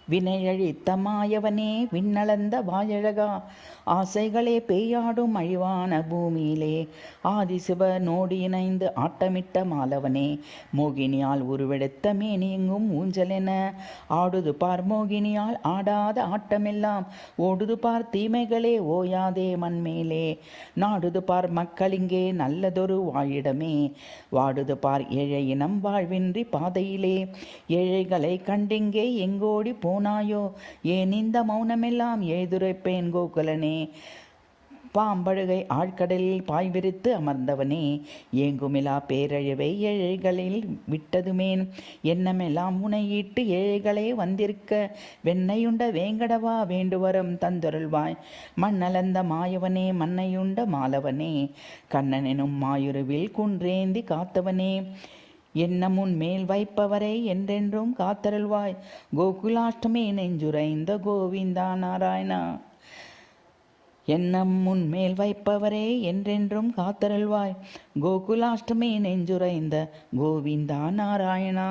வினையழித்த மாயவனே விண்ணளந்த வாயழகா ஆசைகளே பேயாடும் அழிவான பூமியிலே ஆதிசிவ நோடி இணைந்து ஆட்டமிட்ட மாலவனே மோகினியால் உருவெடுத்த மேனியெங்கும் ஊஞ்சலென ஆடுது பார் மோகினியால் ஆடாத ஆட்டமெல்லாம் ஓடுது பார் தீமைகளே ஓயாதே மண்மேலே நாடுது பார் மக்களிங்கே நல்லதொரு வாழிடமே வாடுது பார் ஏழை இனம் வாழ்வின்றி பாதையிலே ஏழைகளை கண்டிங்கே எங்கோடி போனாயோ ஏன் இந்த மௌனமெல்லாம் ஏதுரைப்பேன் கோகுலனே பாம்பழுகை ஆழ்கடலில் பாய் விரித்து அமர்ந்தவனே ஏங்குமிலா பேரழிவை ஏழைகளில் விட்டதுமேன் எண்ணமெல்லாம் உனையிட்டு ஏழைகளே வந்திருக்க வெண்ணையுண்ட வேங்கடவா வேண்டுவரம் தந்தொருள்வாய் மண்ணளந்த மாயவனே மண்ணையுண்ட மாலவனே கண்ணனெனும் மாயுருவில் குன்றேந்தி காத்தவனே எண்ணமுன் மேல் வைப்பவரை என்றென்றும் காத்தருள்வாய் கோகுலாஷ்டமி நெஞ்சுரைந்த கோவிந்தா நாராயணா எண்ணம் முன்மேல் வைப்பவரே என்றென்றும் காத்தருள்வாய் கோகுலாஷ்டமி நெஞ்சுரைந்த கோவிந்தா நாராயணா.